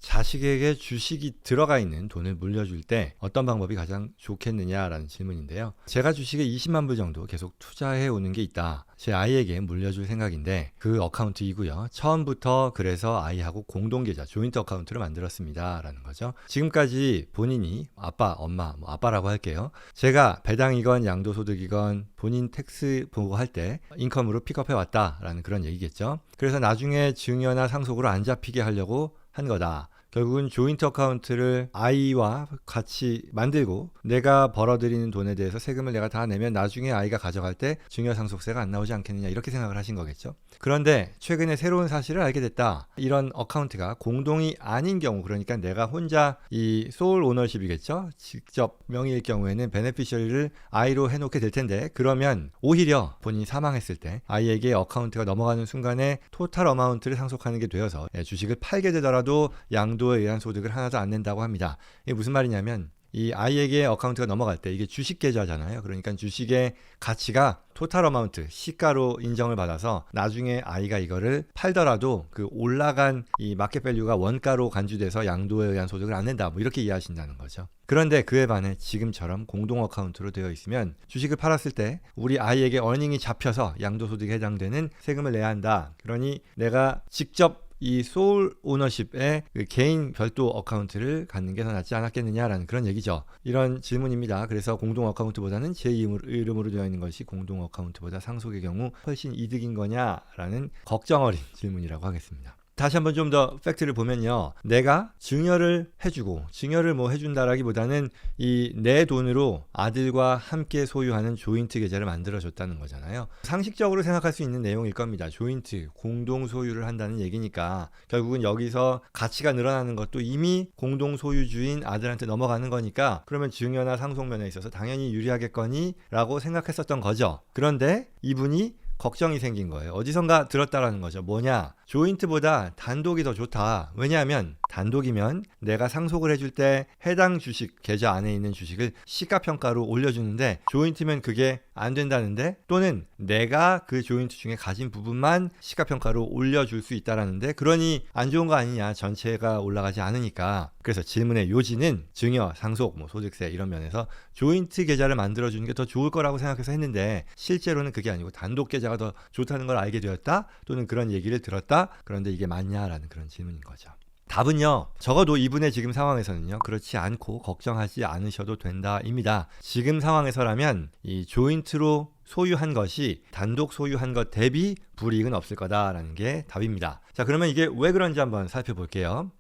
자식에게 주식이 들어가 있는 돈을 물려줄 때 어떤 방법이 가장 좋겠느냐라는 질문인데요. 제가 주식에 20만 불 정도 계속 투자해 오는 게 있다. 제 아이에게 물려줄 생각인데 그 어카운트이고요. 처음부터 그래서 아이하고 공동계좌, 조인트 어카운트를 만들었습니다. 라는 거죠. 지금까지 본인이 아빠, 엄마, 아빠라고 할게요. 제가 배당이건 양도소득이건 본인 텍스 보고할 때 인컴으로 픽업해 왔다라는 그런 얘기겠죠. 그래서 나중에 증여나 상속으로 안 잡히게 하려고 한 거다. 결국은 조인트 어카운트를 아이와 같이 만들고 내가 벌어들이는 돈에 대해서 세금을 내가 다 내면 나중에 아이가 가져갈 때 증여상속세가 안 나오지 않겠느냐 이렇게 생각을 하신 거겠죠. 그런데 최근에 새로운 사실을 알게 됐다. 이런 어카운트가 공동이 아닌 경우, 그러니까 내가 혼자 이 소울 오너십이겠죠. 직접 명의일 경우에는 베네피셔리를 아이로 해놓게 될 텐데, 그러면 오히려 본인이 사망했을 때 아이에게 어카운트가 넘어가는 순간에 토탈 어마운트를 상속하는 게 되어서 주식을 팔게 되더라도 양도에 의한 소득을 하나도 안 낸다고 합니다. 이게 무슨 말이냐면 이 아이에게 어카운트가 넘어갈 때 이게 주식 계좌잖아요. 그러니까 주식의 가치가 토탈 어마운트, 시가로 인정을 받아서 나중에 아이가 이거를 팔더라도 그 올라간 이 마켓 밸류가 원가로 간주돼서 양도에 의한 소득을 안 낸다. 뭐 이렇게 이해하신다는 거죠. 그런데 그에 반해 지금처럼 공동 어카운트로 되어 있으면 주식을 팔았을 때 우리 아이에게 어닝이 잡혀서 양도소득에 해당되는 세금을 내야 한다. 그러니 내가 직접 이 소울 오너십의 그 개인 별도 어카운트를 갖는 게 더 낫지 않았겠느냐라는 그런 얘기죠. 이런 질문입니다. 그래서 공동 어카운트보다는 제 이름으로 되어 있는 것이 공동 어카운트보다 상속의 경우 훨씬 이득인 거냐라는 걱정 어린 질문이라고 하겠습니다. 다시 한번 좀 더 팩트를 보면요. 내가 증여를 해주고, 증여를 뭐 해준다라기보다는 이 내 돈으로 아들과 함께 소유하는 조인트 계좌를 만들어줬다는 거잖아요. 상식적으로 생각할 수 있는 내용일 겁니다. 조인트, 공동 소유를 한다는 얘기니까 결국은 여기서 가치가 늘어나는 것도 이미 공동 소유주인 아들한테 넘어가는 거니까 그러면 증여나 상속면에 있어서 당연히 유리하겠거니 라고 생각했었던 거죠. 그런데 이분이 걱정이 생긴 거예요. 어디선가 들었다라는 거죠. 뭐냐? 조인트보다 단독이 더 좋다. 왜냐하면 단독이면 내가 상속을 해줄 때 해당 주식, 계좌 안에 있는 주식을 시가평가로 올려주는데 조인트면 그게 안 된다는데, 또는 내가 그 조인트 중에 가진 부분만 시가평가로 올려줄 수 있다라는데, 그러니 안 좋은 거 아니냐. 전체가 올라가지 않으니까. 그래서 질문의 요지는 증여, 상속, 소득세 이런 면에서 조인트 계좌를 만들어주는 게 더 좋을 거라고 생각해서 했는데 실제로는 그게 아니고 단독 계좌가 더 좋다는 걸 알게 되었다, 또는 그런 얘기를 들었다. 그런데 이게 맞냐라는 그런 질문인 거죠. 답은요, 적어도 이분의 지금 상황에서는요, 그렇지 않고 걱정하지 않으셔도 된다입니다. 지금 상황에서라면 이 조인트로 소유한 것이 단독 소유한 것 대비 불이익은 없을 거다라는 게 답입니다. 자, 그러면 이게 왜 그런지 한번 살펴볼게요.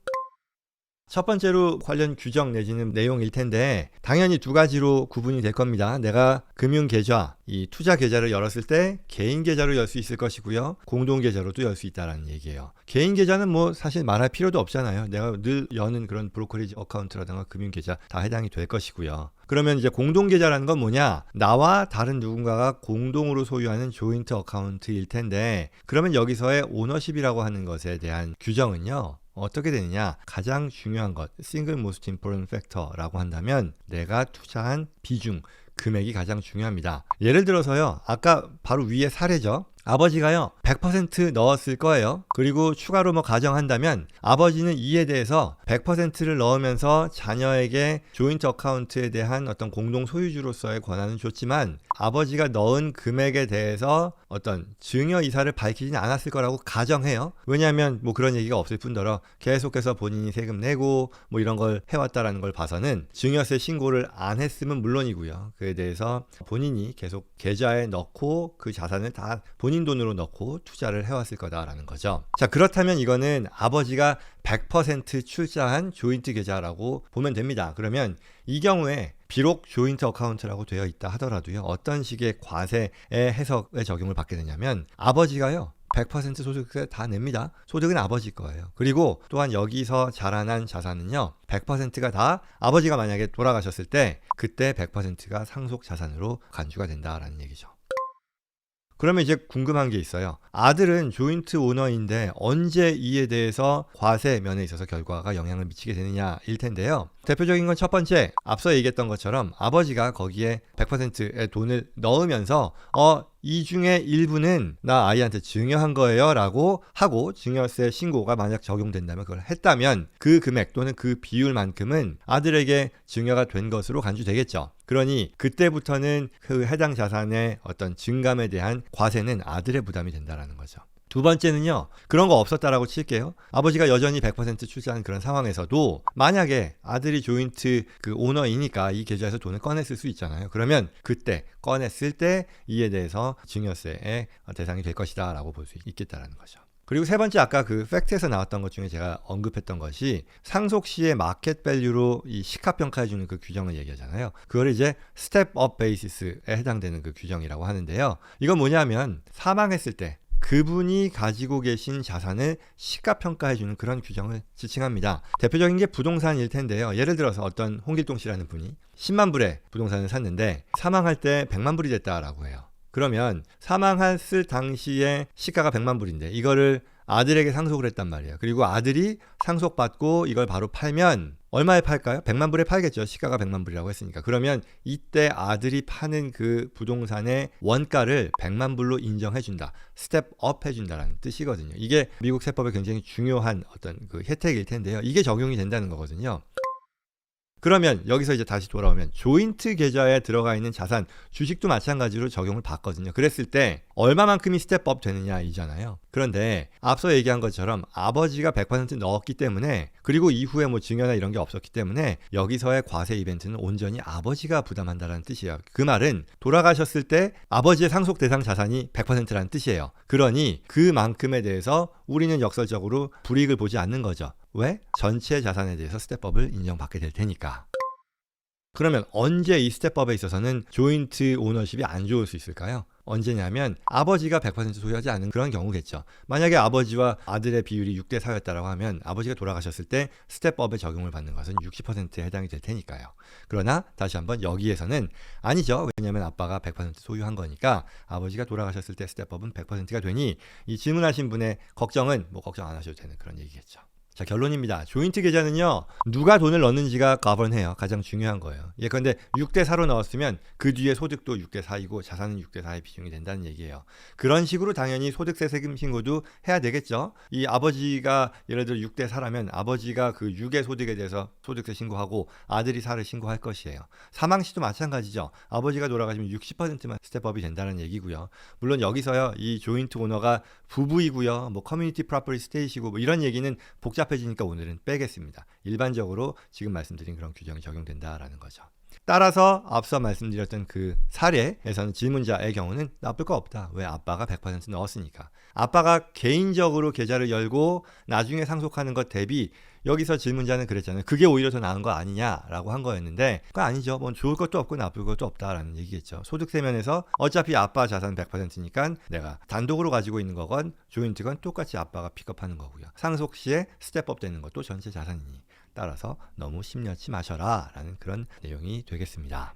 첫 번째로 관련 규정 내지는 내용일 텐데 당연히 두 가지로 구분이 될 겁니다. 내가 금융계좌, 이 투자 계좌를 열었을 때 개인 계좌로 열 수 있을 것이고요. 공동 계좌로도 열 수 있다는 얘기예요. 개인 계좌는 사실 말할 필요도 없잖아요. 내가 늘 여는 그런 브로커리지 어카운트라든가 금융계좌 다 해당이 될 것이고요. 그러면 이제 공동계좌라는 건 뭐냐? 나와 다른 누군가가 공동으로 소유하는 조인트 어카운트일 텐데, 그러면 여기서의 오너십이라고 하는 것에 대한 규정은요, 어떻게 되느냐? 가장 중요한 것, single most important factor라고 한다면 내가 투자한 비중, 금액이 가장 중요합니다. 예를 들어서요, 아까 바로 위에 사례죠. 아버지가요 100% 넣었을 거예요. 그리고 추가로 가정한다면 아버지는 이에 대해서 100%를 넣으면서 자녀에게 조인트 어카운트에 대한 어떤 공동 소유주로서의 권한은 줬지만 아버지가 넣은 금액에 대해서 어떤 증여 이사를 밝히지는 않았을 거라고 가정해요. 왜냐하면 그런 얘기가 없을 뿐더러 계속해서 본인이 세금 내고 이런 걸 해왔다라는 걸 봐서는 증여세 신고를 안 했으면 물론이고요. 그에 대해서 본인이 계속 계좌에 넣고 그 자산을 다 본인 돈으로 넣고 투자를 해왔을 거다라는 거죠. 자, 그렇다면 이거는 아버지가 100% 출자한 조인트 계좌라고 보면 됩니다. 그러면 이 경우에 비록 조인트 어카운트라고 되어 있다 하더라도요, 어떤 식의 과세의 해석에 적용을 받게 되냐면 아버지가요 100% 소득세 다 냅니다. 소득은 아버지 거예요. 그리고 또한 여기서 자라난 자산은요 100%가 다 아버지가 만약에 돌아가셨을 때 그때 100%가 상속 자산으로 간주가 된다라는 얘기죠. 그러면 이제 궁금한 게 있어요. 아들은 조인트 오너인데 언제 이에 대해서 과세 면에 있어서 결과가 영향을 미치게 되느냐일 텐데요. 대표적인 건 첫 번째, 앞서 얘기했던 것처럼 아버지가 거기에 100%의 돈을 넣으면서 이 중에 일부는 나 아이한테 증여한 거예요 라고 하고 증여세 신고가 만약 적용된다면 그걸 했다면 그 금액 또는 그 비율만큼은 아들에게 증여가 된 것으로 간주되겠죠. 그러니 그때부터는 그 해당 자산의 어떤 증감에 대한 과세는 아들의 부담이 된다는 거죠. 두 번째는요, 그런 거 없었다라고 칠게요. 아버지가 여전히 100% 출자한 그런 상황에서도 만약에 아들이 조인트 그 오너이니까 이 계좌에서 돈을 꺼냈을 수 있잖아요. 그러면 그때 꺼냈을 때 이에 대해서 증여세의 대상이 될 것이다 라고 볼 수 있겠다라는 거죠. 그리고 세 번째, 아까 그 팩트에서 나왔던 것 중에 제가 언급했던 것이 상속 시의 마켓 밸류로 이 시가평가해 주는 그 규정을 얘기하잖아요. 그걸 이제 스텝업 베이시스에 해당되는 그 규정이라고 하는데요. 이건 뭐냐면 사망했을 때 그분이 가지고 계신 자산을 시가평가해주는 그런 규정을 지칭합니다. 대표적인 게 부동산일 텐데요. 예를 들어서 어떤 홍길동 씨라는 분이 10만 불에 부동산을 샀는데 사망할 때 100만 불이 됐다라고 해요. 그러면 사망했을 당시에 시가가 100만 불인데 이거를 아들에게 상속을 했단 말이에요. 그리고 아들이 상속받고 이걸 바로 팔면 얼마에 팔까요? 100만 불에 팔겠죠. 시가가 100만 불이라고 했으니까. 그러면 이때 아들이 파는 그 부동산의 원가를 100만 불로 인정해준다. 스텝업 해준다라는 뜻이거든요. 이게 미국 세법의 굉장히 중요한 어떤 그 혜택일 텐데요. 이게 적용이 된다는 거거든요. 그러면 여기서 이제 다시 돌아오면 조인트 계좌에 들어가 있는 자산, 주식도 마찬가지로 적용을 받거든요. 그랬을 때 얼마만큼이 스텝업 되느냐 이잖아요. 그런데 앞서 얘기한 것처럼 아버지가 100% 넣었기 때문에 그리고 이후에 뭐 증여나 이런 게 없었기 때문에 여기서의 과세 이벤트는 온전히 아버지가 부담한다는 뜻이에요. 그 말은 돌아가셨을 때 아버지의 상속 대상 자산이 100%라는 뜻이에요. 그러니 그만큼에 대해서 우리는 역설적으로 불이익을 보지 않는 거죠. 왜? 전체 자산에 대해서 스텝업을 인정받게 될 테니까. 그러면 언제 이 스텝업에 있어서는 조인트 오너십이 안 좋을 수 있을까요? 언제냐면 아버지가 100% 소유하지 않은 그런 경우겠죠. 만약에 아버지와 아들의 비율이 6대 4였다고 하면 아버지가 돌아가셨을 때 스텝업에 적용을 받는 것은 60%에 해당이 될 테니까요. 그러나 다시 한번 여기에서는 아니죠. 왜냐하면 아빠가 100% 소유한 거니까 아버지가 돌아가셨을 때 스텝업은 100%가 되니 이 질문하신 분의 걱정은 뭐 걱정 안 하셔도 되는 그런 얘기겠죠. 자, 결론입니다. 조인트 계좌는요, 누가 돈을 넣는지가 가번해요. 가장 중요한 거예요. 예컨대 6대 4로 넣었으면 그 뒤에 소득도 6대 4이고 자산은 6대 4의 비중이 된다는 얘기예요. 그런 식으로 당연히 소득세 세금 신고도 해야 되겠죠. 이 아버지가 예를 들어 6대 4라면 아버지가 그 6의 소득에 대해서 소득세 신고하고 아들이 4를 신고할 것이에요. 사망 시도 마찬가지죠. 아버지가 돌아가시면 60%만 스텝업이 된다는 얘기고요. 물론 여기서요, 이 조인트 오너가 부부이고요, 뭐 커뮤니티 프로퍼티 스테이시고 뭐 이런 얘기는 복잡해지니까 오늘은 빼겠습니다. 일반적으로 지금 말씀드린 그런 규정이 적용된다라는 거죠. 따라서 앞서 말씀드렸던 그 사례에서는 질문자의 경우는 나쁠 거 없다. 왜? 아빠가 100% 넣었으니까. 아빠가 개인적으로 계좌를 열고 나중에 상속하는 것 대비 여기서 질문자는 그랬잖아요. 그게 오히려 더 나은 거 아니냐라고 한 거였는데 그건 아니죠. 뭐 좋을 것도 없고 나쁠 것도 없다라는 얘기겠죠. 소득세 면에서 어차피 아빠 자산 100%니까 내가 단독으로 가지고 있는 거건 조인트건 똑같이 아빠가 픽업하는 거고요. 상속 시에 스텝업 되는 것도 전체 자산이니 따라서 너무 심려치 마셔라 라는 그런 내용이 되겠습니다.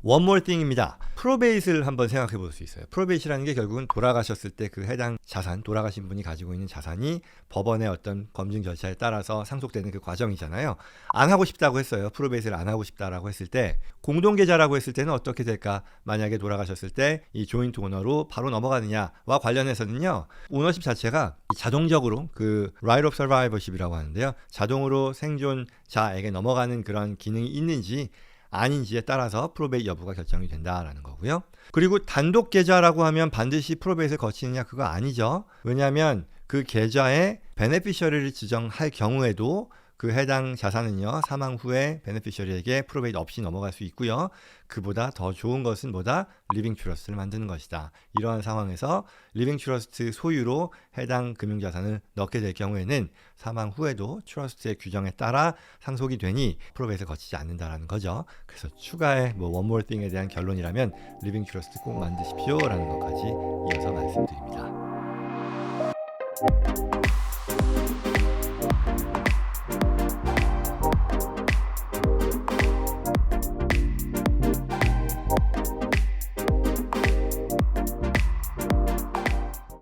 One more thing입니다. 프로베이스를 한번 생각해 볼 수 있어요. 프로베이스라는 게 결국은 돌아가셨을 때 그 해당 자산, 돌아가신 분이 가지고 있는 자산이 법원의 어떤 검증 절차에 따라서 상속되는 그 과정이잖아요. 안 하고 싶다고 했어요. 프로베이스를 안 하고 싶다라고 했을 때 공동계좌라고 했을 때는 어떻게 될까? 만약에 돌아가셨을 때 이 조인트 오너로 바로 넘어가느냐와 관련해서는요. 오너십 자체가 자동적으로 그 right of survivorship이라고 하는데요. 자동으로 생존자에게 넘어가는 그런 기능이 있는지 아닌지에 따라서 프로베이트 여부가 결정이 된다라는 거고요. 그리고 단독 계좌라고 하면 반드시 프로베이트를 거치느냐 그거 아니죠. 왜냐하면 그 계좌에 베네피셔리를 지정할 경우에도 그 해당 자산은요 사망 후에 베네피셔리에게 프로베이트 없이 넘어갈 수 있고요. 그보다 더 좋은 것은 뭐다? 리빙 트러스트를 만드는 것이다. 이러한 상황에서 리빙 트러스트 소유로 해당 금융자산을 넣게 될 경우에는 사망 후에도 트러스트의 규정에 따라 상속이 되니 프로베이트를 거치지 않는다라는 거죠. 그래서 추가의 뭐 one more thing에 대한 결론이라면 리빙 트러스트 꼭 만드십시오라는 것까지 이어서 말씀드립니다.